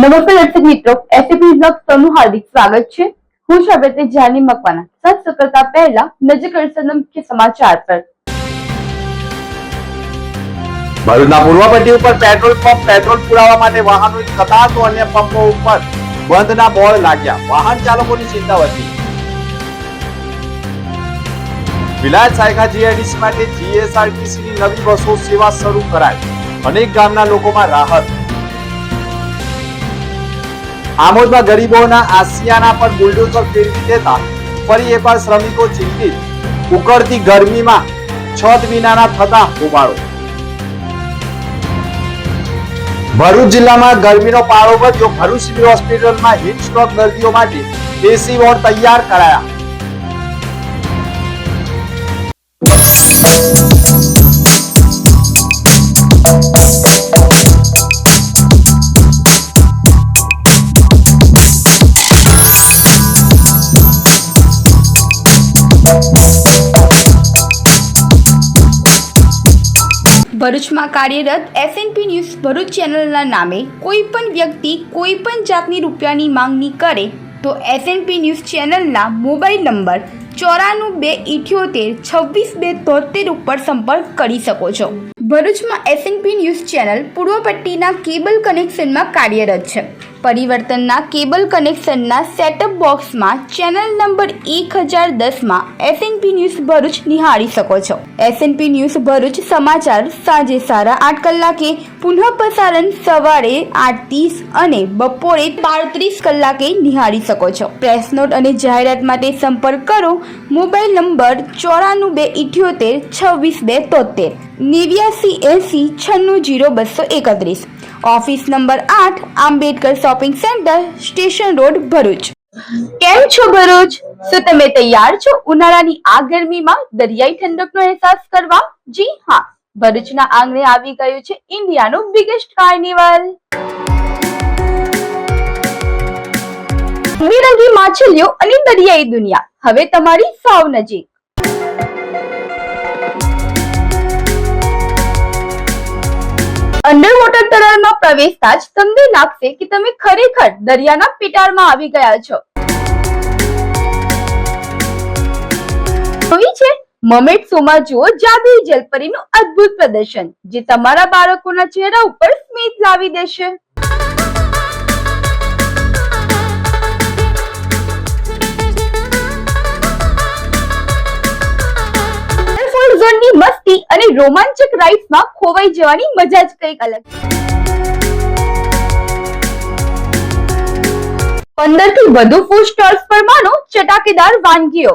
નમસ્તે દર્શક મિત્રો, એસપી બ્લોગ સૌનું હાર્દિક સ્વાગત છે। હું છું આપણે જાની મકવાના। સત કરતા પહેલા નજર કરીશું મુખ્ય સમાચાર પર। ભરૂચના પૂર્વ પટ્ટી ઉપર પેટ્રોલ પંપ પેટ્રોલ પુરાવા માટે વાહનોની કતાર તો અન્ય પંપો ઉપર બંધના બોર્ડ લાગ્યા। વાહન ચાલકોની ચિંતા વધી। વિલાયત સાયખા જીઆઈડીસી માટે જીએસઆરટીસીની નવી બસો સેવા શરૂ કરાઈ। અનેક ગામના લોકોમાં રાહત। આમોદમાં ગરીબોના આસિયાના પર બુલડોઝર ફેરવી દેતા ફરી એકવાર શ્રમિકો ચિંતિત। ઉકળતી ગરમીમાં છત વિનાના થતા હોબાળો। ભરૂચ જિલ્લામાં ગરમીનો પારો વધ્યો। ભરૂચ સિવિલ હોસ્પિટલમાં હીટ સ્ટ્રોક દર્દીઓ માટે એસી વોર્ડ તૈયાર કરાયા। ભરૂચમાં કાર્યરત એસએનપી ન્યૂઝ ભરૂચ ચેનલના નામે કોઈ પણ વ્યક્તિ કોઈ પણ જાતની રૂપિયાની માંગણી કરે તો એસએનપી ન્યૂઝ ચેનલના મોબાઈલ નંબર 9428762273 ઉપર સંપર્ક કરી શકો છો। ભરૂચમાં એસએનપી ન્યૂઝ ચેનલ પૂર્વ પટ્ટીના કેબલ કનેક્શનમાં કાર્યરત છે। પરિવર્તનના કેબલ કનેક્શનના સેટઅપ બોક્સમાં ચેનલ નંબર 1010માં એસએનપી ન્યૂઝ ભરૂચ નિહાળી શકો છો। એસએનપી ન્યૂઝ ભરૂચ સમાચાર સાંજે 8:30 કલાકે, પુનઃ પ્રસારણ સવારે 8:30 અને બપોરે 12:30 કલાકે નિહાળી શકો છો। પ્રેસ નોટ અને જાહેરાત માટે સંપર્ક કરો mobile number 9428762273 8980960231। Office number 8 Ambedkar shopping centre, station road, Bharuch. કેમ છો ભરૂચ? શું તમે તૈયાર છો ઉનાળાની આ ગરમીમાં દરિયાઈ ઠંડકનો અહેસાસ કરવા? જી હા, ભરૂચના આંગણે આવી ગયું છે ઇન્ડિયાનું બિગેસ્ટ કાર્નિવલ। રંગબેરંગી માછલીઓ અને દરિયાઈ દુનિયા હવે તમારી સાવ નજીક। અંડર વોટર તળાવમાં પ્રવેશતા જ તમને લાગશે કે તમે ખરેખર દરિયાના પેટાળમાં આવી ગયા છો। જોઈ છે મર્મેડ શોમાં જુઓ જાદુઈ જલપરીનું અદ્ભુત પ્રદર્શન, જે તમારા બાળકોના ચહેરા ઉપર સ્મિત લાવી દેશે। ઝોનની મસ્તી અને રોમાંચક રાઇડ્સમાં ખોવાઈ જવાની મજા જ કંઈક અલગ છે। 15 થી વધુ ફૂડ સ્ટોલ્સ પર માનો ચટાકેદાર વાનગીઓ।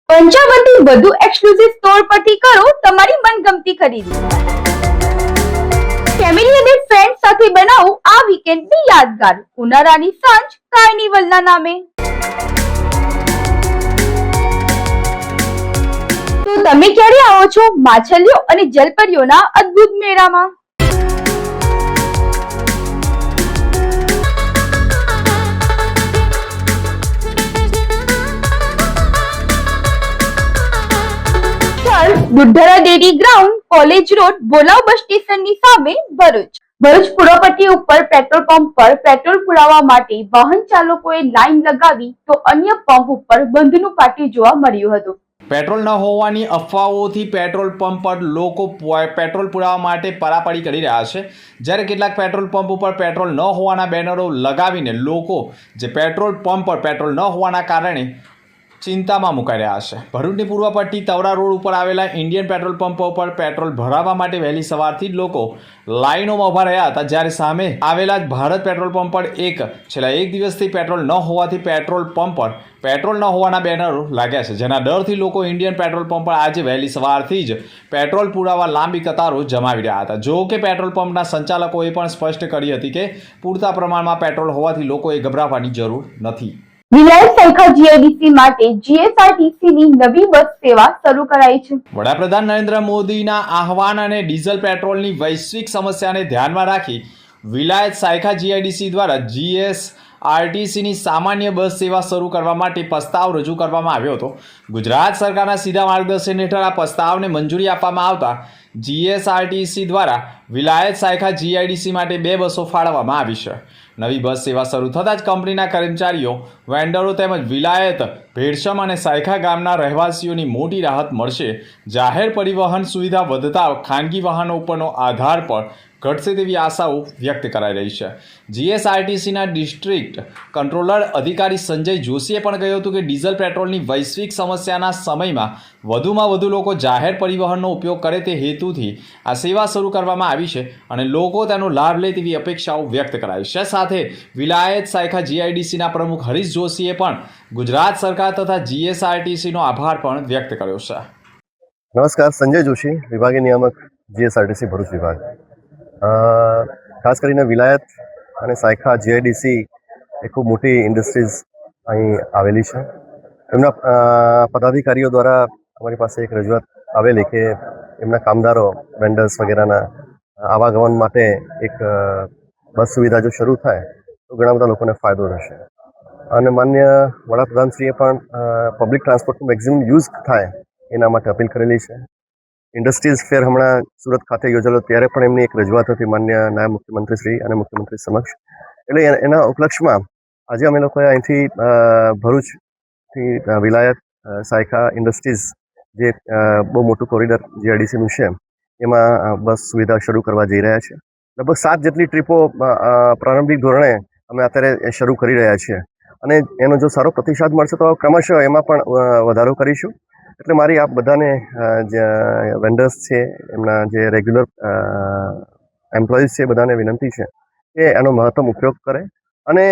55 થી વધુ એક્સક્લુઝિવ સ્ટોર પરથી કરો તમારી મનગમતી ખરીદી। ફેમિલી અને ફ્રેન્ડ સાથે બનાવો આ વીકેન્ડની યાદગાર ઉનાળાની સાંજ કાર્નિવલના નામે। તો તમે ક્યારે આવો છો માછલીઓ અને જલપરીઓના અદ્ભુત મેળામાં? દુધરા ડેરી ગ્રાઉન્ડ, કોલેજ રોડ, બોલાવ બસ સ્ટેશનની સામે, ભરૂચ। ભરૂચ પૂર્વ પટ્ટી ઉપર પેટ્રોલ પંપ પર પેટ્રોલ પુરાવા માટે વાહન ચાલકોએ લાઈન લગાવી તો અન્ય પંપ ઉપર બંધનું પાટિયું જોવા મળ્યું હતું। પેટ્રોલ ન હોવાની અફવાઓથી પેટ્રોલ પંપ પર લોકો પેટ્રોલ પુરાવા માટે પરાપરી કરી રહ્યા છે। જ્યારે કેટલાક પેટ્રોલ પંપ ઉપર પેટ્રોલ ન હોવાના બેનરો લગાવીને લોકો જે પેટ્રોલ પંપ પર પેટ્રોલ ન હોવાના કારણે ચિંતામાં મુકાઈ રહ્યા છે। ભરૂચની પૂર્વ પટ્ટી તવરા રોડ ઉપર આવેલા ઇન્ડિયન પેટ્રોલ પંપો પર પેટ્રોલ ભરાવવા માટે વહેલી સવારથી જ લોકો લાઈનોમાં ઊભા રહ્યા હતા। જ્યારે સામે આવેલા ભારત પેટ્રોલ પંપ પર છેલ્લા એક દિવસથી પેટ્રોલ ન હોવાથી પેટ્રોલ પંપ પર પેટ્રોલ ન હોવાના બેનરો લાગ્યા છે, જેના ડરથી લોકો ઇન્ડિયન પેટ્રોલ પંપ પર આજે વહેલી સવારથી જ પેટ્રોલ પુરાવા લાંબી કતારો જમાવી રહ્યા હતા। જો કે પેટ્રોલ પંપના સંચાલકોએ પણ સ્પષ્ટ કરી હતી કે પૂરતા પ્રમાણમાં પેટ્રોલ હોવાથી લોકોએ ગભરાવાની જરૂર નથી। વિલાયત સાયખા જીઆઈડીસી માટે જીએસઆરટીસીની નવી બસ સેવા શરૂ કરાઈ છે। વડાપ્રધાન નરેન્દ્ર મોદીના આહવાન અને ડીઝલ પેટ્રોલની વૈશ્વિક સમસ્યાને ધ્યાનમાં રાખી વિલાયત સાયખા જીઆઈડીસી દ્વારા આરટીસીની સામાન્ય બસ સેવા શરૂ કરવા માટે પ્રસ્તાવ રજૂ કરવામાં આવ્યો હતો. ગુજરાત સરકારના સીધા માર્ગદર્શન હેઠળ આ પ્રસ્તાવને મંજૂરી આપવામાં આવતા જીએસઆરટીસી દ્વારા વિલાયત શાખા જીઆઈડીસી માટે 2 બસો ફાળવવામાં આવી છે. નવી બસ સેવા શરૂ થતાં જ કંપનીના કર્મચારીઓ, વેન્ડરો તેમજ વિલાયત, ભેળસમ અને શાખા ગામના રહેવાસીઓની મોટી રાહત મળશે. જાહેર પરિવહન સુવિધા વધતા ખાનગી વાહનો ઉપરનો આધાર પણ ઘટશે તેવી આશાઓ વ્યક્ત કરાઈ રહી છે. જીએસઆરટીસીના ડિસ્ટ્રિક્ટ કંટ્રોલર અધિકારી સંજય જોશીએ પણ કહ્યું હતું કે ડીઝલ પેટ્રોલની વૈશ્વિક સમસ્યાના સમયમાં વધુમાં વધુ લોકો જાહેર પરિવહનનો ઉપયોગ કરે તે હેતુથી આ સેવા શરૂ કરવામાં આવી છે અને લોકો તેનો લાભ લે તેવી અપેક્ષાઓ વ્યક્ત કરાઈ છે. સાથે વિલાયત શાખા જીઆઈડીસીના પ્રમુખ હરીશ જોશીએ પણ ગુજરાત સરકાર તથા જીએસઆરટીસીનો આભાર પણ વ્યક્ત કર્યો છે. નમસ્કાર, સંજય જોશી, વિભાગીય નિયામક જીએસઆરટીસી ભરૂચ વિભાગ. ખાસ કરીને વિલાયત અને શાખા જીઆઈડીસી એ ખૂબ મોટી ઇન્ડસ્ટ્રીઝ અહીં આવેલી છે. એમના પદાધિકારીઓ દ્વારા અમારી પાસે એક રજૂઆત આવેલી કે એમના કામદારો, વેન્ડર્સ વગેરેના આવાગમન માટે એક બસ સુવિધા જો શરૂ થાય તો ઘણા બધા લોકોને ફાયદો રહેશે. અને માન્ય વડાપ્રધાનશ્રીએ પણ પબ્લિક ટ્રાન્સપોર્ટનો મેક્સિમમ યુઝ થાય એના માટે અપીલ કરેલી છે. ઇન્ડસ્ટ્રીઝ ફેર હમણાં સુરત ખાતે યોજાયેલો ત્યારે પણ એમની એક રજૂઆત હતી માન્ય નાયબ મુખ્યમંત્રીશ્રી અને મુખ્યમંત્રી સમક્ષ. એટલે એના ઉપલક્ષમાં આજે અમે લોકોએ અહીંથી ભરૂચથી વિલાયત શાખા ઇન્ડસ્ટ્રીઝ જે બહુ મોટું કોરિડોર જીઆઈડીસીનું છે એમાં બસ સુવિધા શરૂ કરવા જઈ રહ્યા છે. લગભગ 7 જેટલી ટ્રીપો પ્રારંભિક ધોરણે અમે અત્યારે શરૂ કરી રહ્યા છીએ અને એનો જો સારો પ્રતિસાદ મળશે તો ક્રમશઃ એમાં પણ વધારો કરીશું. એટલે મારી આપ બધાને જે વેન્ડર્સ છે, એમના જે રેગ્યુલર એમ્પ્લોઈઝ છે, બધાને વિનંતી છે કે એનો મહત્તમ ઉપયોગ કરે અને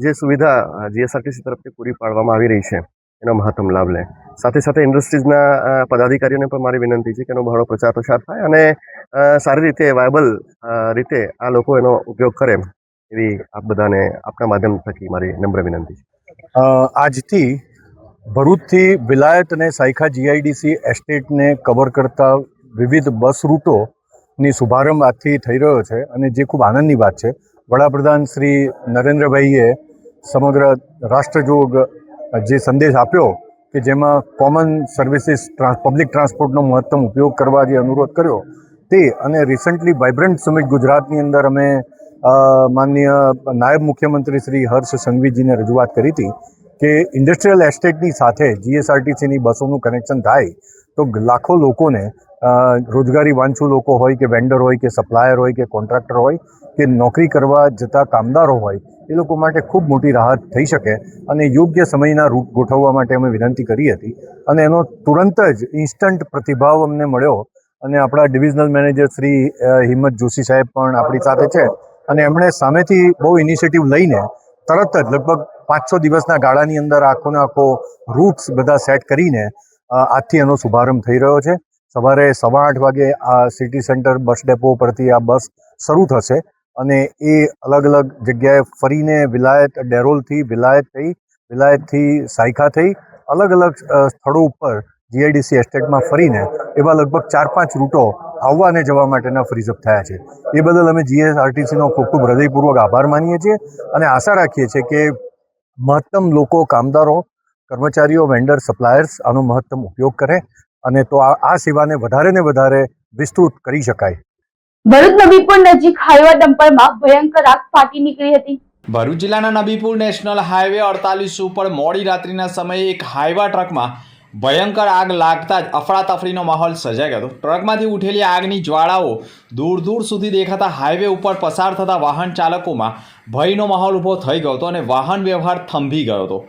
જે સુવિધા જીએસઆરટીસી તરફથી પૂરી પાડવામાં આવી રહી છે એનો મહત્તમ લાભ લે. સાથે સાથે ઇન્ડસ્ટ્રીઝના પદાધિકારીઓને પણ મારી વિનંતી છે કે એનો બહોળો પ્રચાર પ્રસાર થાય અને સારી રીતે વાયબલ રીતે આ લોકો એનો ઉપયોગ કરે એવી આપ બધાને આપના માધ્યમ થકી મારી નમ્ર વિનંતી છે. આજથી ભરૂચથી વિલાયત અને શાખા જીઆઈડીસી એસ્ટેટને કવર કરતા વિવિધ બસ રૂટોની શુભારંભ આજથી થઈ રહ્યો છે અને જે ખૂબ આનંદની વાત છે. વડાપ્રધાન શ્રી નરેન્દ્રભાઈએ સમગ્ર રાષ્ટ્રજોગ જે સંદેશ આપ્યો કે જેમાં કોમન સર્વિસીસ પબ્લિક ટ્રાન્સપોર્ટનો મહત્તમ ઉપયોગ કરવા જે અનુરોધ કર્યો તે અને રિસન્ટલી વાઇબ્રન્ટ સમિટ ગુજરાતની અંદર અમે માનનીય નાયબ મુખ્યમંત્રી શ્રી હર્ષ સંઘવીજીને રજૂઆત કરી હતી કે ઇન્ડસ્ટ્રીયલ એસ્ટેટની સાથે જીએસઆરટીસીની બસોનું કનેક્શન થાય તો લાખો લોકોને રોજગારી વાંચુ લોકો હોય કે વેન્ડર હોય કે સપ્લાયર હોય કે કોન્ટ્રાક્ટર હોય કે નોકરી કરવા જતા કામદારો હોય એ લોકો માટે ખૂબ મોટી રાહત થઈ શકે અને યોગ્ય સમયના રૂટ ગોઠવવા માટે અમે વિનંતી કરી હતી અને એનો તુરંત જ ઇન્સ્ટન્ટ પ્રતિભાવ અમને મળ્યો અને આપણા ડિવિઝનલ મેનેજર શ્રી હિંમત જોશી સાહેબ પણ આપણી સાથે છે અને એમણે સામેથી બહુ ઇનિશિયેટિવ લઈને તરત જ લગભગ 5-6 દિવસના ગાળાની અંદર આખોને આખો રૂટ્સ બધા સેટ કરીને આજથી એનો શુભારંભ થઈ રહ્યો છે. સવારે 8:15 વાગે આ સિટી સેન્ટર બસ ડેપો પરથી આ બસ શરૂ થશે અને એ અલગ અલગ જગ્યાએ ફરીને વિલાયત ડેરોલથી વિલાયત થઈ, વિલાયતથી શાખા થઈ અલગ અલગ સ્થળો ઉપર જીઆઈડીસી એસ્ટેટમાં ફરીને એવા લગભગ 4-5 રૂટો આવવા અને જવા માટેના ફ્રીઝઅપ થયા છે. એ બદલ અમે જીએસઆરટીસીનો ખૂબ ખૂબ હૃદયપૂર્વક આભાર માનીએ છીએ અને આશા રાખીએ છીએ કે મહત્તમ લોકો, કામદારો, કર્મચારીઓ, વેન્ડર, સપ્લાયર્સ આનો મહત્તમ ઉપયોગ કરે અને તો આ સેવાને વધારે ને વધારે વિસ્તૃત કરી શકાય. ભરૂચ નબીપુર નજીક હાઈવા ડમ્પરમાં ભયંકર આગ ફાટી નીકળી હતી. ભરૂચ જિલ્લાના નબીપુર નેશનલ હાઈવે 48 ઉપર મોડી રાત્રિના સમયે એક હાઈવા ટ્રકમાં ભયંકર આગ લાગતા જ અફડાતફડીનો માહોલ સર્જાઈ ગયો હતો. ટ્રકમાંથી ઉઠેલી આગની જ્વાળાઓ દૂર દૂર સુધી દેખાતા હાઈવે ઉપર પસાર થતા વાહન ચાલકોમાં ભયનો માહોલ ઊભો થઈ ગયો હતો અને વાહન વ્યવહાર થંભી ગયો હતો.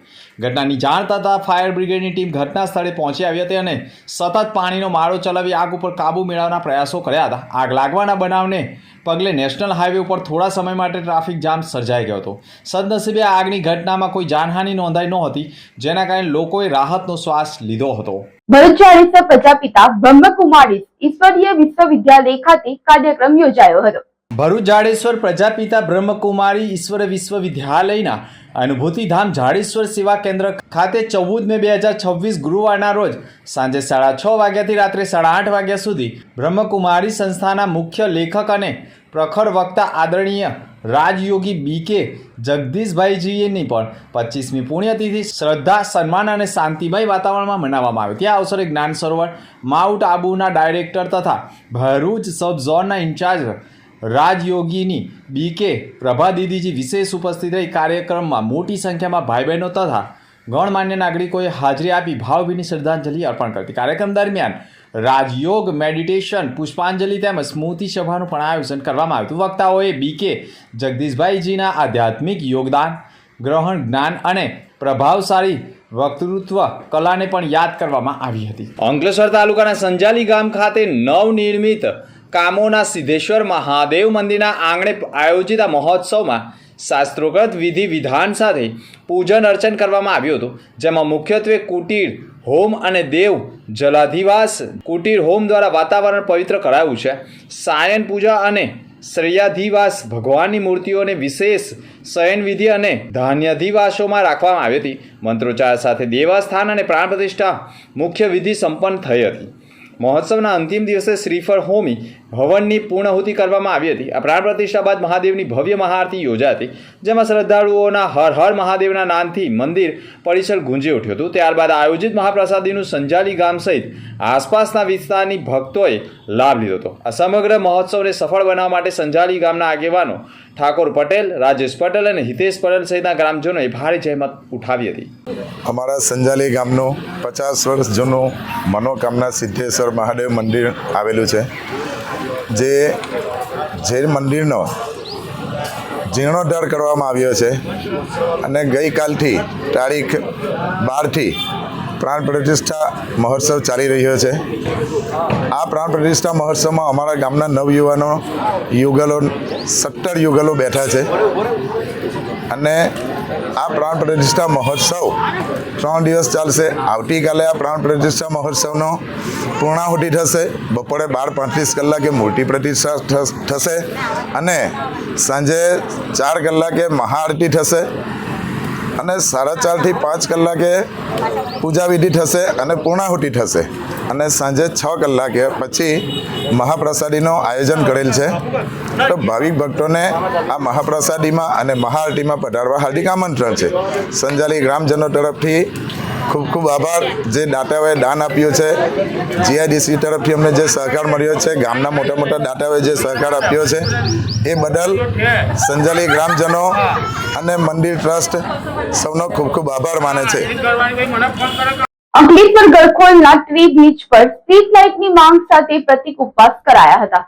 ઘટનાની જાણ થતાં ફાયર બ્રિગેડની ટીમ ઘટના સ્થળે પહોંચી આવી હતી અને સતત પાણીનો માળો ચલાવી આગ ઉપર કાબૂ મેળવવાના પ્રયાસો કર્યા હતા. આગ લાગવાના બનાવને પગલે નેશનલ હાઈવે ઉપર થોડા સમય માટે ટ્રાફિક જામ સર્જાઈ ગયો હતો. સદનસીબે આગની ઘટનામાં કોઈ જાનહાનિ નોંધાઈ નહોતી, જેના કારણે લોકોએ રાહતનો શ્વાસ લીધો હતો. ભરૂચ 40 પ્રજાપિતા બ્રહ્મકુમારી ઈશ્વરીય વિશ્વવિદ્યાલય ખાતે કાર્યક્રમ યોજાયો હતો. ભરૂચ જાડેશ્વર પ્રજાપિતા બ્રહ્મકુમારી ઈશ્વર વિશ્વવિદ્યાલયના અનુભૂતિધામ જાડેશ્વર સેવા કેન્દ્ર ખાતે 14 મે 2026 ગુરુવારના રોજ સાંજે 6:30 વાગ્યાથી રાત્રે 8:30 વાગ્યા સુધી બ્રહ્મકુમારી સંસ્થાના મુખ્ય લેખક અને પ્રખર વક્તા આદરણીય રાજયોગી BK જગદીશભાઈજીની પણ 25મી પુણ્યતિથિ શ્રદ્ધા, સન્માન અને શાંતિમય વાતાવરણમાં મનાવવામાં આવી. ત્યાં અવસરે જ્ઞાન સરોવર માઉન્ટ આબુના ડાયરેક્ટર તથા ભરૂચ સબ ઝોનના ઇન્ચાર્જ રાજયોગીની BK પ્રભા દીદીજી વિશેષ ઉપસ્થિત રહી કાર્યક્રમમાં મોટી સંખ્યામાં ભાઈ બહેનો તથા ગણમાન્ય નાગરિકોએ હાજરી આપી ભાવભીની શ્રદ્ધાંજલિ અર્પણ કરી. કાર્યક્રમ દરમિયાન રાજયોગ, મેડિટેશન, પુષ્પાંજલિ તેમજ સ્મૃતિ સભાનું પણ આયોજન કરવામાં આવ્યું હતું. વક્તાઓએ BK જગદીશભાઈજીના આધ્યાત્મિક યોગદાન, ગ્રહણ જ્ઞાન અને પ્રભાવશાળી વક્તૃત્વ કલાને પણ યાદ કરવામાં આવી હતી. અંકલેશ્વર તાલુકાના સંજાલી ગામ ખાતે નવનિર્મિત કામોના સિદ્ધેશ્વર મહાદેવ મંદિરના આંગણે આયોજિત આ મહોત્સવમાં શાસ્ત્રોક્ત વિધિ વિધાન સાથે પૂજન અર્ચન કરવામાં આવ્યું હતું. જેમાં મુખ્યત્વે કુટીર હોમ અને દેવ જલાધિવાસ કુટીર હોમ દ્વારા વાતાવરણ પવિત્ર કરાયું છે. સાયન પૂજા અને શ્રેયાધિવાસ ભગવાનની મૂર્તિઓને વિશેષ શયન વિધિ અને ધાન્યાધિવાસોમાં રાખવામાં આવી હતી. મંત્રોચ્ચાર સાથે દેવસ્થાન અને પ્રાણ પ્રતિષ્ઠા મુખ્ય વિધિ સંપન્ન થઈ હતી. મહોત્સવના અંતિમ દિવસે શ્રીફળ હોમી હવનની પૂર્ણાહુતિ કરવામાં આવી હતી. આ પ્રાણ પ્રતિષ્ઠા બાદ મહાદેવની ભવ્ય મહાઆરતી યોજાઈ હતી, જેમાં શ્રદ્ધાળુઓના હર હર મહાદેવના નાદથી મંદિર પરિસર ગુંજી ઉઠ્યું હતું. ત્યારબાદ આયોજિત મહાપ્રસાદીનું સંજાલી ગામ સહિત આસપાસના વિસ્તારની ભક્તોએ લાભ લીધો હતો. આ સમગ્ર મહોત્સવને સફળ બનાવવા માટે સંજાલી ગામના આગેવાનો ઠાકોર પટેલ, રાજેશ પટેલ અને હિતેશ પટેલ સહિતના ગ્રામજનોએ ભારે જહેમત ઉઠાવી હતી. અમારા સંજાલી ગામનું 50 વર્ષ જૂનું મનોકામના સિદ્ધેશ્વર મહાદેવ મંદિર આવેલું છે, જે મંદિરનો જીર્ણોદ્ધાર કરવામાં આવ્યો છે અને ગઈકાલથી તારીખ 12થી પ્રાણ પ્રતિષ્ઠા મહોત્સવ ચાલી રહ્યો છે. આ પ્રાણ પ્રતિષ્ઠા મહોત્સવમાં અમારા ગામના નવયુવાનો યુગલો 17 યુગલો બેઠા છે અને આ પ્રાણ પ્રતિષ્ઠા મહોત્સવ 3 દિવસ ચાલશે. આવતીકાલે આ પ્રાણ પ્રતિષ્ઠા મહોત્સવનો પૂર્ણાહુતિ થશે. બપોરે 12:35 કલાકે મૂર્તિ પ્રતિષ્ઠા થશે અને સાંજે 4 કલાકે મહાઆરતી થશે અને 4:30 થી 5 કલાકે પૂજા વિધિ થશે અને પૂર્ણાહુતિ થશે અને સાંજે 6 કલાકે પછી મહાપ્રસાદીનું આયોજન કરેલ છે. તો ભાવિક ભક્તોને આ મહાપ્રસાદીમાં અને મહાઆરતીમાં પધારવા હાર્દિક આમંત્રણ છે. સંજાલી ગ્રામજનો તરફથી ખૂબ ખૂબ આભાર. જે દાતાઓએ દાન આપ્યું છે, GIDC તરફથી અમને જે સહકાર મળ્યો છે, ગામના મોટા મોટા દાતાઓએ જે સહકાર આપ્યો છે એ બદલ સંજાલી ગ્રામજનો અને મંદિર ટ્રસ્ટ સૌનો ખૂબ ખૂબ આભાર માને છે. અંકલેશ્વર ગળખોલના ટ્રી બ્રિજ પર સ્ટ્રીટ લાઇટની માંગ સાથે પ્રતિક ઉપવાસ કરાયા હતા.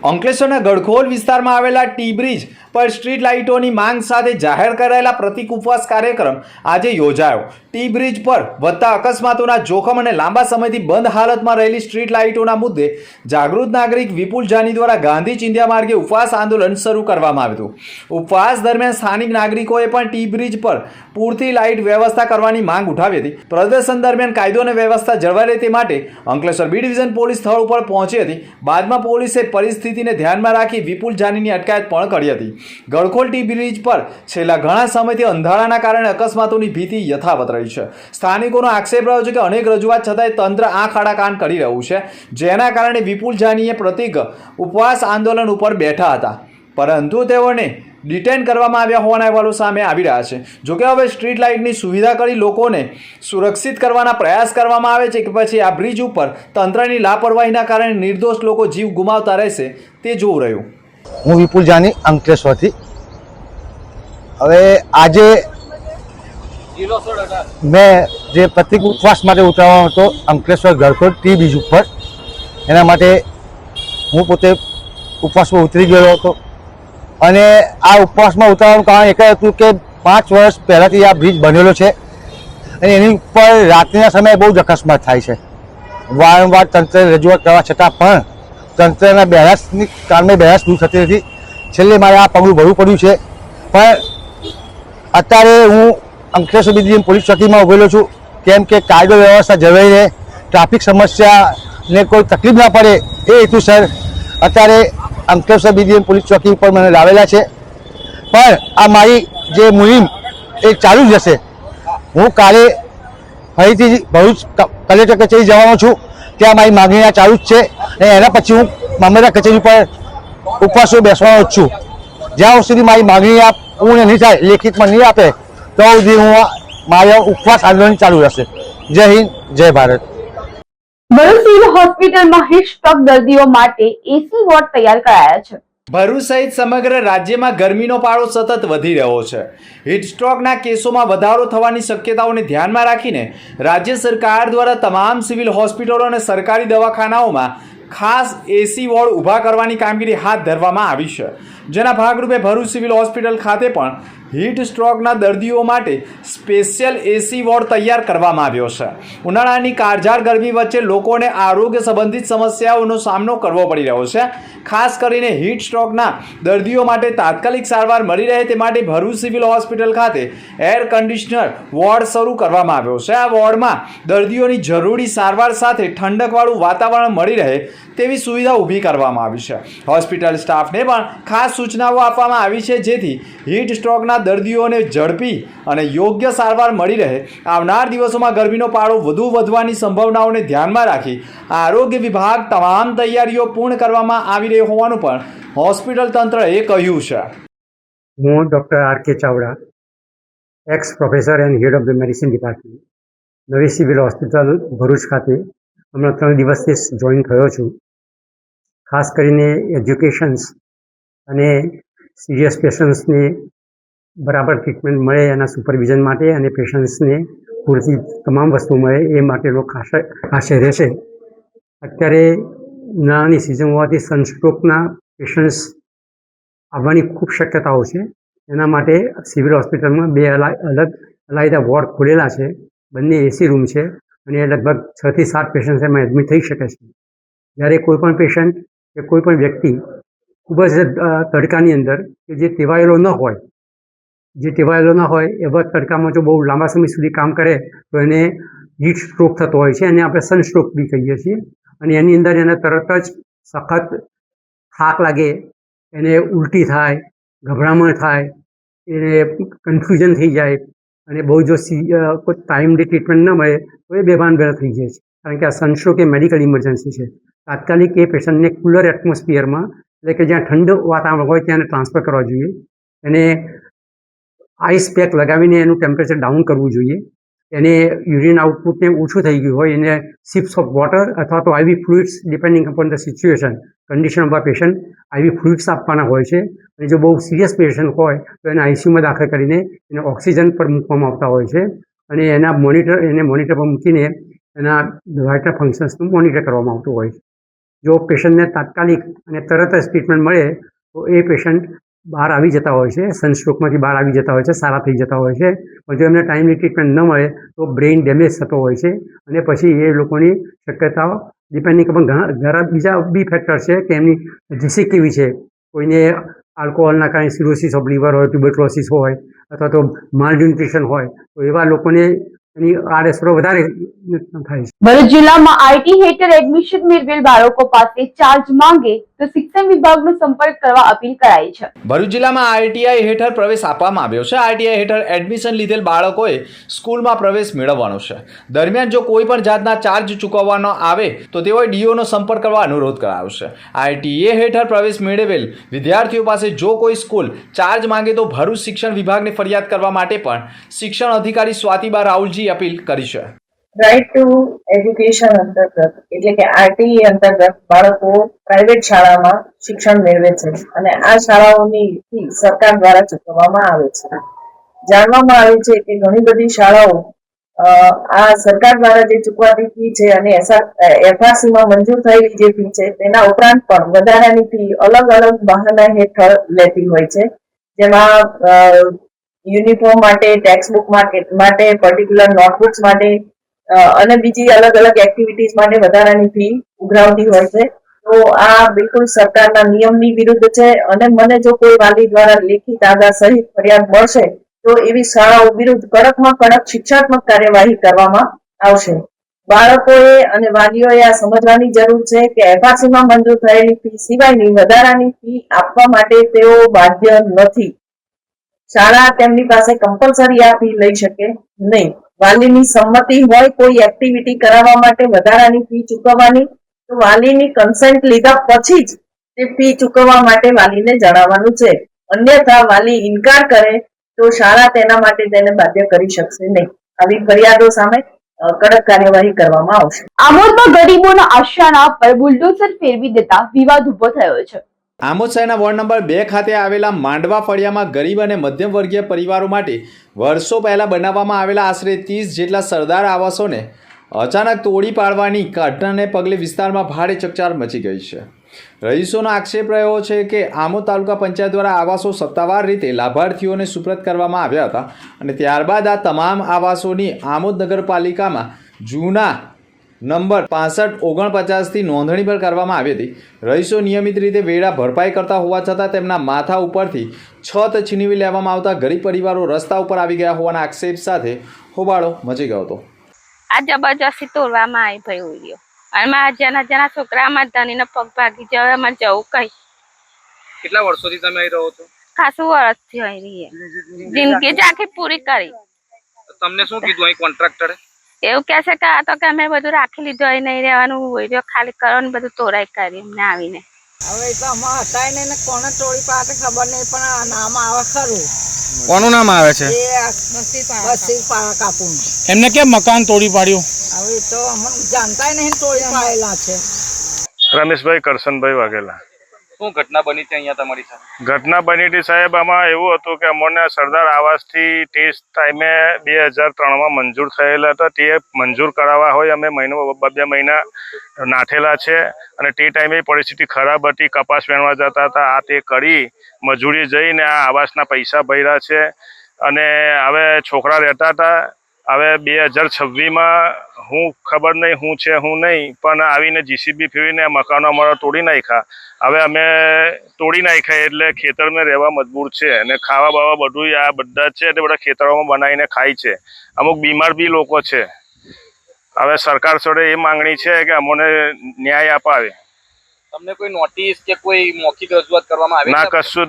અંકલેશ્વરના ગળખોલ વિસ્તારમાં આવેલા ટી બ્રિજ પર સ્ટ્રીટ લાઇટોની માંગ સાથે જાહેર કરાયેલા પ્રતિક ઉપવાસ કાર્યક્રમ આજે યોજાયો. ટી બ્રિજ પર વધતા અકસ્માતોના જોખમ અને લાંબા સમયથી બંધ હાલતમાં રહેલી સ્ટ્રીટ લાઇટોના મુદ્દે જાગૃત નાગરિક વિપુલ જાની દ્વારા ગાંધી ચિંધ્યા માર્ગે ઉપવાસ આંદોલન શરૂ કરવામાં આવ્યું હતું. ઉપવાસ દરમિયાન સ્થાનિક નાગરિકોએ પણ ટી બ્રિજ પર પૂરતી લાઇટ વ્યવસ્થા કરવાની માંગ ઉઠાવી હતી. પ્રદર્શન દરમિયાન કાયદો અને વ્યવસ્થા જળવાઈ રહે તે માટે અંકલેશ્વર B ડિવિઝન પોલીસ સ્થળ ઉપર પહોંચી હતી. બાદમાં પોલીસે પરિસ્થિતિને ધ્યાનમાં રાખી વિપુલ જાનીની અટકાયત પણ કરી હતી. ગળખોલ ટી બ્રિજ પર છેલ્લા ઘણા સમયથી અંધારાના કારણે અકસ્માતોની ભીતિ યથાવત રહી છે. સ્થાનિકોનો આક્ષેપ રહ્યો છે કે અનેક રજૂઆત છતાંય તંત્ર આંખ આડા કાન કરી રહ્યું છે, જેના કારણે વિપુલ જાનીએ પ્રતિક ઉપવાસ આંદોલન ઉપર બેઠા હતા, પરંતુ તેઓને ડિટેન કરવામાં આવ્યા હોવાના અહેવાલો સામે આવી રહ્યા છે. જોકે હવે સ્ટ્રીટ લાઇટની સુવિધા કરી લોકોને સુરક્ષિત કરવાના પ્રયાસ કરવામાં આવે છે કે પછી આ બ્રિજ ઉપર તંત્રની લાપરવાહીના કારણે નિર્દોષ લોકો જીવ ગુમાવતા રહેશે તે જોવું રહ્યું. હું વિપુલ જાની અંકલેશ્વરથી. હવે આજે મેં જે પ્રતિક ઉપવાસ માટે ઉતરવાનો હતો અંકલેશ્વર ગળખોલ ટી બ્રિજ ઉપર, એના માટે હું પોતે ઉપવાસમાં ઉતરી ગયો હતો અને આ ઉપવાસમાં ઉતરવાનું કારણ એક જ હતું કે 5 વર્ષ પહેલાંથી આ બ્રિજ બનેલો છે અને એની ઉપર રાત્રિના સમયે બહુ જ અકસ્માત થાય છે. વારંવાર તંત્રને રજૂઆત કરવા છતાં પણ તંત્રના બેરાસની કારણે બેરાસ દૂર થતી નથી. છેલ્લે મારે આ પગલું ભરવું પડ્યું છે. પણ અત્યારે હું અંકલેશ્વર B પોલીસ ચોકીમાં ઉભેલો છું, કેમ કે કાયદો વ્યવસ્થા જળવાઈ રહે, ટ્રાફિક સમસ્યાને કોઈ તકલીફ ના પડે એ હેતુસર અત્યારે અંકલેશ્વર બીજીએમ પોલીસ ચોકી ઉપર મને લાવેલા છે, પણ આ મારી જે મુહિમ એ ચાલુ જ રહેશે. હું કાલે ફરીથી ભરૂચ કલેક્ટર કચેરી જવાનો છું, ત્યાં મારી માગણી ચાલુ જ છે, અને એના પછી હું મામલતદાર કચેરી પર ઉપવાસો બેસવાનો જ છું. જ્યાં સુધી મારી માગણી પૂર્ણ નહીં થાય, લેખિતમાં નહીં આપે, તો સુધી હું મારો ઉપવાસ આંદોલન ચાલુ રહેશે. જય હિન્દ, જય ભારત. ભરૂચ સિવિલ હોસ્પિટલમાં હીટ સ્ટ્રોક દર્દીઓ માટે એસી વોર્ડ તૈયાર કરાયા છે. ભરૂચ સહિત સમગ્ર રાજ્યમાં ગરમીનો પારો સતત વધી રહ્યો છે. હીટ સ્ટ્રોકના કેસોમાં વધારો થવાની શક્યતાઓને ધ્યાનમાં રાખીને રાજ્ય સરકાર દ્વારા તમામ સિવિલ હોસ્પિટલો અને સરકારી દવાખાનાઓમાં ખાસ એસી વોર્ડ ઊભા કરવાની કામગીરી હાથ ધરવામાં આવી છે. જેના ભાગરૂપે ભરૂચ સિવિલ હોસ્પિટલ ખાતે પણ હીટ સ્ટ્રોકના દર્દીઓ માટે સ્પેશિયલ એસી વોર્ડ તૈયાર કરવામાં આવ્યો છે. ઉનાળાની કાળઝાળ ગરમી વચ્ચે લોકોને આરોગ્ય સંબંધિત સમસ્યાઓનો સામનો કરવો પડી રહ્યો છે. ખાસ કરીને હીટ સ્ટ્રોકના દર્દીઓ માટે તાત્કાલિક સારવાર મળી રહે તે માટે ભરૂચ સિવિલ હોસ્પિટલ ખાતે એર કન્ડિશનર વોર્ડ શરૂ કરવામાં આવ્યો છે. આ વોર્ડમાં દર્દીઓની જરૂરી સારવાર સાથે ઠંડકવાળું વાતાવરણ મળી રહે તેવી સુવિધા ઊભી કરવામાં આવી છે. હોસ્પિટલ સ્ટાફને પણ ખાસ સૂચનાઓ આપવામાં આવી છે, જેથી હીટ સ્ટ્રોકના દર્દીઓને ઝડપી અને યોગ્ય સારવાર મળી રહે. આવનાર દિવસોમાં ગરમીનો પારો વધુ વધવાની સંભાવનાઓને ધ્યાનમાં રાખી આરોગ્ય વિભાગ તમામ તૈયારીઓ પૂર્ણ કરવામાં આવી રહી હોવાનું પણ હોસ્પિટલ તંત્રએ કહ્યું છે. હું doctor R K. Chavda, ex professor and head of the medicine department, નવી સિવિલ હોસ્પિટલ ભરૂચ ખાતે હમણાં 3 દિવસથી જોઈન થયો છું. ખાસ કરીને એજ્યુકેશન્સ અને સિરિયસ પેશન્ટ્સને બરાબર ટ્રીટમેન્ટ મળે એના સુપરવિઝન માટે અને પેશન્ટ્સને પૂરતી તમામ વસ્તુ મળે એ માટેનો આશય રહેશે. અત્યારે ઉનાળાની સિઝન હોવાથી સનસ્ટ્રોકના પેશન્ટ્સ આવવાની ખૂબ શક્યતાઓ છે. એના માટે સિવિલ હોસ્પિટલમાં 2 અલાયદા વોર્ડ ખોલેલા છે. બંને એસી રૂમ છે અને લગભગ 6 થી 7 પેશન્ટ એમાં એડમિટ થઈ શકે છે. જ્યારે કોઈપણ પેશન્ટ કે કોઈપણ વ્યક્તિ ખૂબ જ તડકાની અંદર કે જે ટેવાયેલો ન હોય એવા તડકામાં જો બહુ લાંબા સમય સુધી કામ કરે તો એને હીટ સ્ટ્રોક થતો હોય છે, અને આપણે સનસ્ટ્રોક બી કહીએ છીએ. અને એની અંદર એને તરત જ સખત થાક લાગે, એને ઉલટી થાય, ગભરામણ થાય, એને કન્ફ્યુઝન થઈ જાય, અને બહુ જો કોઈ ટાઈમલી ટ્રીટમેન્ટ ન મળે તો એ બેભાન થઈ જાય છે. કારણ કે આ સનસ્ટ્રોક એ મેડિકલ ઇમરજન્સી છે. તાત્કાલિક એ પેશન્ટને કુલર એટમોસ્ફિયરમાં, એટલે કે જ્યાં ઠંડુ વાતાવરણ હોય ત્યાં ટ્રાન્સફર કરવા જોઈએ. એને આઈસ પેક લગાવીને એનું ટેમ્પરેચર ડાઉન કરવું જોઈએ. એને યુરિન આઉટપુટને ઓછું થઈ ગયું હોય એને સિપ્સ ઓફ વોટર અથવા તો IV fluids depending upon the situation condition of a patient IV fluids આપવાના હોય છે. અને જો બહુ સિરિયસ પેશન્ટ હોય તો એને આઈસીયુમાં દાખલ કરીને એને ઓક્સિજન પર મૂકવામાં આવતા હોય છે, અને એને મોનિટર પર મૂકીને એના વાઇટલ ફંક્શન્સનું મોનિટર કરવામાં આવતું હોય છે. જો પેશન્ટને તાત્કાલિક અને તરત જ ટ્રીટમેન્ટ મળે તો એ પેશન્ટ બહાર આવી જતા હોય છે, સનસ્ટ્રોકમાંથી બહાર આવી જતા હોય છે, સારા થઈ જતા હોય છે. પણ જો એમને ટાઈમલી ટ્રીટમેન્ટ ન મળે તો બ્રેઇન ડેમેજ થતો હોય છે, અને પછી એ લોકોની શક્યતાઓ ડિપેન્ડિંગ અપોન ઘણા બીજા બી ફેક્ટર છે કે એમની ડિસીઝ કેવી છે. કોઈને આલ્કોહોલના કારણે સિરોસિસ ઓફ લીવર હોય, ટ્યુબરક્લોસિસ હોય, અથવા તો માલન્યુટ્રિશન હોય, તો એવા લોકોને એની આડઅસરો વધારે થાય છે. ભરૂચ જિલ્લામાં આઈટી હેઠળ એડમિશન મેળવેલ બાળકો પાસે ચાર્જ માંગે તો શિક્ષણ વિભાગનો સંપર્ક કરવા અપીલ કરાઈ છે. ભરૂચ જિલ્લામાં આઈટીઆઈ હેઠળ પ્રવેશ આપવામાં આવ્યો છે. આઈટીઆઈ હેઠળ એડમિશન લીધેલ બાળકોએ સ્કૂલમાં પ્રવેશ મેળવવાનો છે. દરમિયાન જો કોઈ પણ જાતના ચાર્જ ચૂકવવાનો આવે તો તેઓએ ડીઓનો સંપર્ક કરવા અનુરોધ કરાયો છે. આઈટીઆઈ હેઠળ પ્રવેશ મેળવેલ વિદ્યાર્થીઓ પાસે જો કોઈ સ્કૂલ ચાર્જ માંગે તો ભરૂચ શિક્ષણ વિભાગને ફરિયાદ કરવા માટે પણ શિક્ષણ અધિકારી સ્વાતિબા રાહુલજી અપીલ કરી છે. રાઇટ ટુ એજ્યુકેશન અંતર્ગત એટલે કે આરટીઈ અંતર્ગત બાળકો પ્રાઇવેટ શાળામાં શિક્ષણ મેળવે છે, અને આ શાળાઓની ફી સરકાર દ્વારા ચૂકવવામાં આવે છે. જાણવામાં આવે છે કે ઘણી બધી શાળાઓ આ સરકાર દ્વારા જે ચૂકવાતી ફી છે અને એફઆરસીમાં મંજૂર થયેલી જે ફી છે તેના ઉપરાંત પણ વધારાની ફી અલગ અલગ બહાના હેઠળ લેતી હોય છે. જેમાં યુનિફોર્મ માટે, ટેક્સ્ટબુક માટે, પર્ટિક્યુલર નોટબુક્સ માટે અને બીજી અલગ અલગ એક્ટિવિટીઝ માટે વધારાની ફી ઉઘરાવતી હોય છે. તો આ બિલકુલ સરકારના નિયમની વિરુદ્ધ છે, અને મને જો કોઈ વાલી દ્વારા લેખિત આગાહ સહિત ફરિયાદ મળશે તો એવી શાળાઓ વિરુદ્ધ કડકમાં કડક શિક્ષાત્મક કાર્યવાહી કરવામાં આવશે. બાળકોએ અને વાલીઓએ આ સમજવાની જરૂર છે કે એફઆરસીમાં મંજૂર થયેલી ફી સિવાયની વધારાની ફી આપવા માટે તેઓ બાધ્ય નથી. શાળા તેમની પાસે કમ્પલસરી આ ફી લઈ શકે નહીં. વાલીની સંમતિ હોય કોઈ એક્ટિવિટી કરાવવા માટે વધારાની ફી ચૂકવવાની તો વાલીની કન્સેન્ટ લીધા પછી જ તે ફી ચૂકવવા માટે વાલીને જણાવવાનું છે. અન્યથા વાલી ઇનકાર કરે તો શાળા તેના માટે તેને બાધ્ય કરી શકશે નહીં. આવી ફરિયાદો સામે કડક કાર્યવાહી કરવામાં આવશે. આમોદમાં ગરીબોના આશિયાના પર બુલડોઝર ફેરવી દેતા વિવાદ ઉભો થયો છે. આમોદ શહેરના વોર્ડ નંબર 2 ખાતે આવેલા માંડવા ફળિયામાં ગરીબ અને મધ્યમ વર્ગીય પરિવારો માટે વર્ષો પહેલાં બનાવવામાં આવેલા આશરે 30 જેટલા સરદાર આવાસોને અચાનક તોડી પાડવાની ઘટનાને પગલે વિસ્તારમાં ભારે ચકચાર મચી ગઈ છે. રહીશોનો આક્ષેપ રહ્યો છે કે આમોદ તાલુકા પંચાયત દ્વારા આવાસો સત્તાવાર રીતે લાભાર્થીઓને સુપ્રત કરવામાં આવ્યા હતા અને ત્યારબાદ આ તમામ આવાસોની આમોદ નગરપાલિકામાં જૂના નંબર 6549થી નોંધણી પણ કરવામાં આવી હતી. રહીશો નિયમિત રીતે વેરા ભરપાઈ કરતા હોવા છતાં તેમના માથા ઉપરથી છત છીનવી લેવામાં આવતા ગરીબ પરિવારો રસ્તા ઉપર આવી ગયા હોવાના આક્ષેપ સાથે હોબાળો મચી ગયો હતો. આ જબરજસ્તી તોડવામાં આવી ભાઈ ઉડ્યો અને મારા જેના છોકરા અમારા ધણીને પગ ભાગી જાય અમારે જવું કઈ. કેટલા વર્ષોથી તમે અહીં રહો છો? ખાસું વર્ષથી અહીં રહીએ, જિંદગી જ આખી પૂરી કરી. તમને શું કીધું અહીં કોન્ટ્રાક્ટરે? એવું કહે છે કે આ તો કે અમે બધું રાખી લીધું, અહીં નહીં રહેવાનું હોય, ખાલી કરો ને બધું તોડાઈ કરી અમને આવીને. હવે તો અમારે હતા ને કોને તોડી પાડે ખબર નહીં, પણ આ નામ આવે ખરું. કોનું નામ આવે છે? બસીર કાપુ. એમને કેમ મકાન તોડી પાડ્યું? હવે તો અમને જાણતા નહીં તોડી પાડેલા છે. રમેશભાઈ કરશનભાઈ વાઘેલા. શું ઘટના બની છે અહીંયા તમારી સાથે? ઘટના બની હતી સાહેબ, આમાં એવું હતું કે અમને સરદાર આવાસથી ટેસ્ટ ટાઈમે 2003માં મંજૂર થયેલા હતા. તે મંજૂર કરાવવા હોય અમે બે મહિના નાઠેલા છે અને તે ટાઈમે પરિસ્થિતિ ખરાબ હતી, કપાસ વેણવા જતા હતા. આ તે કરી મજૂરી જઈને આ આવાસના પૈસા ભર્યા છે અને હવે છોકરા રહેતા હતા. હવે 2026માં હું ખબર નહીં હું છે હું નહીં, પણ આવીને જીસીબી ફેરવીને મકાનો અમારા તોડી નાખ્યા. હવે અમે તોડી નાખ્યા એટલે ખેતરમાં રહેવા મજબૂર છે અને ખાવા બાવા બધું આ બધા છે તે બધા ખેતરોમાં બનાવીને ખાય છે. અમુક બીમાર બી લોકો છે. હવે સરકાર જોડે એ માંગણી છે કે અમને ન્યાય અપાવે. તમને કોઈ નોટિસ કે કોઈ મૌખિક રજૂઆત કરવામાં આવી? ના, કશું જ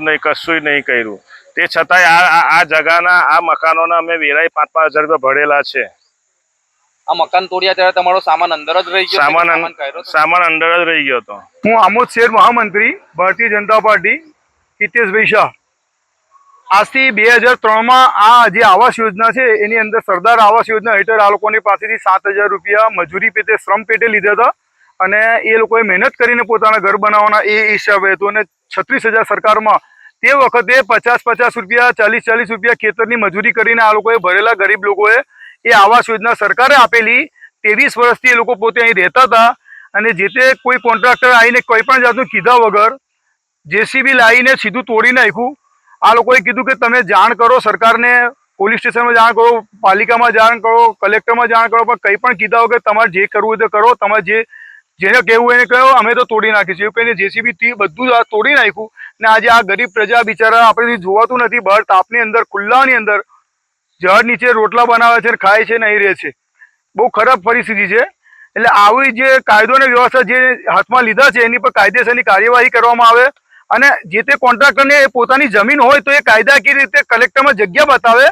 નહીં કર્યું. તે છતાંય આ જગાના આ મકાનોના અમે વેરાય 5,000 રૂપિયા ભરેલા છે. આ મકાન તોડ્યા ત્યારે તમારો સામાન અંદર જ રહી ગયો? સામાન અંદર જ રહી ગયો હતો. હું આમોદ શહેર મહામંત્રી ભારતીય જનતા પાર્ટી હિતેશભાઈ શાહ. આજથી 2003માં આ જે આવાસ યોજના છે એની અંદર સરદાર આવાસ યોજના હેઠળ આ લોકોની પાસેથી 7,000 રૂપિયા મજૂરી પેટે શ્રમ પેટે લીધા હતા અને એ લોકોએ મહેનત કરીને પોતાના ઘર બનાવવાના એ હિસાબે હતું અને 36,000 સરકારમાં તે વખતે 50 રૂપિયા 40 રૂપિયા ખેતરની મજૂરી કરીને આ લોકોએ ભરેલા ગરીબ લોકોએ એ આવાસ યોજના સરકારે આપેલી. 23 વર્ષથી એ લોકો પોતે અહીં રહેતા હતા અને જે તે કોઈ કોન્ટ્રાક્ટર આવીને કોઈ પણ જાતનું કીધા વગર જેસીબી લાવીને સીધું તોડી નાખ્યું. આ લોકોએ કીધું કે તમે જાણ કરો સરકારને, પોલીસ સ્ટેશનમાં જાણ કરો, પાલિકામાં જાણ કરો, કલેક્ટરમાં જાણ કરો, પણ કંઈ પણ કીધા વગર તમારે જે કરવું હોય તો કરો, તમારે જેને કહેવું એને કહો, અમે તો તોડી નાખીશું. એવું કહીને જેસીબીથી બધું જ તોડી નાખ્યું ને આજે આ ગરીબ પ્રજા બિચારા આપણે જોવાતું નથી, બહાર તાપની અંદર ખુલ્લાની અંદર ઝાડ નીચે રોટલા બનાવે છે, ખાય છે, નહીં રહે છે. બહુ ખરાબ પરિસ્થિતિ છે. એટલે આવી જે કાયદો અને વ્યવસ્થા જે હાથમાં લીધા છે એની પર કાયદેસરની કાર્યવાહી કરવામાં આવે અને જે તે કોન્ટ્રાક્ટરને પોતાની જમીન હોય તો એ કાયદાકીય રીતે કલેક્ટરમાં જગ્યા બતાવે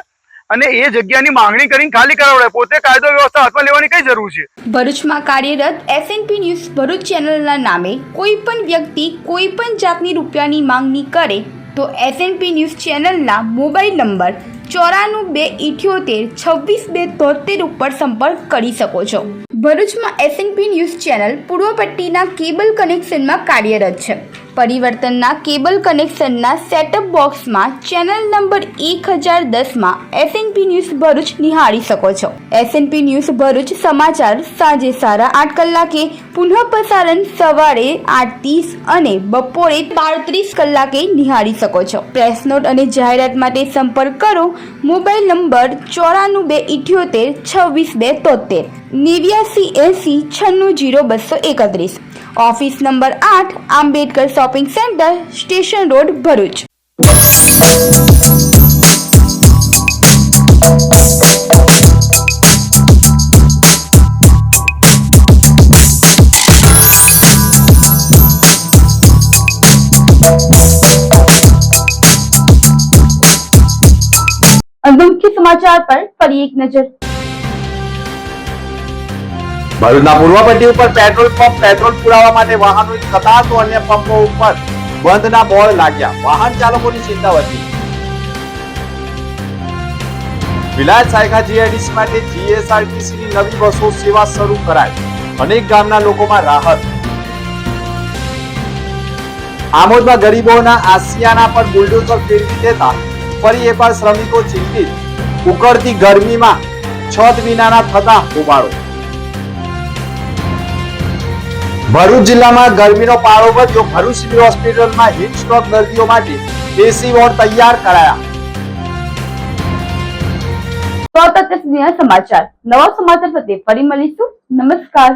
અને એ જગ્યાની માંગણી કરીને ખાલી કરાવડાય. પોતે કાયદો વ્યવસ્થા હાથમાં લેવાની કઈ જરૂર છે? ભરૂચમાં કાર્યરત એસએનપી ન્યૂઝ ભરૂચ ચેનલના નામે કોઈ પણ વ્યક્તિ કોઈ પણ જાતની રૂપિયાની માંગણી કરે તો એસએનપી ન્યૂઝ ચેનલના મોબાઈલ નંબર 9428262273 ઉપર સંપર્ક કરી શકો છો. ભરૂચમાં એસએનપી ન્યૂઝ ચેનલ પૂર્વ પટ્ટીના કેબલ કનેક્શનમાં કાર્યરત છે. પરિવર્તનના કેબલ કનેક્શનના સેટઅપ બોક્સમાં ચેનલ નંબર 1010માં એસએનપી ન્યૂઝ ભરૂચ નિહાળી શકો છો. એસએનપી ન્યૂઝ ભરૂચ સમાચાર સાંજે 8:30 કલાકે, પુનઃ પ્રસારણ સવારે 8:30 અને બપોરે 12:30 કલાકે નિહાળી શકો છો. પ્રેસ નોટ અને જાહેરાત માટે સંપર્ક કરો mobile number 9428262273 8980960231. Office number 8, Ambedkar shopping centre, station road, Bharuch. સમાચાર પર ફરી એક નજર। ભરૂચના પૂર્વ પટ્ટી ઉપર પેટ્રોલ પંપ પેટ્રોલ પુરાવા માટે વાહનોની કતાર તો અન્ય પંપો ઉપર બંધના બોર્ડ લાગ્યા, વાહન ચાલકોની ચિંતા વધી। વિલાયત સાયખા જીઆઈડીસી માટે જીએસઆરટીસીની નવી બસો સેવા શરૂ કરાઈ, અનેક ગામના લોકોમાં રાહત। આમોદમાં ગરીબોના આસિયાના પર બુલડોઝર ફેરવી દેતા ફરી એકવાર શ્રમિકો ચિંતિત, ઉકળતી ગરમીમાં છત વિનાના થતા હોબાળો। ભરૂચ જિલ્લામાં ગરમીનો પારો વધ્યો, ભરૂચ સિવિલ હોસ્પિટલમાં હીટ સ્ટ્રોક દર્દીઓ માટે એસી વોર્ડ તૈયાર કરાયા। તો અત્યાર સુધીના સમાચાર, નવા સમાચાર સાથે ફરી મળીશું। નમસ્કાર।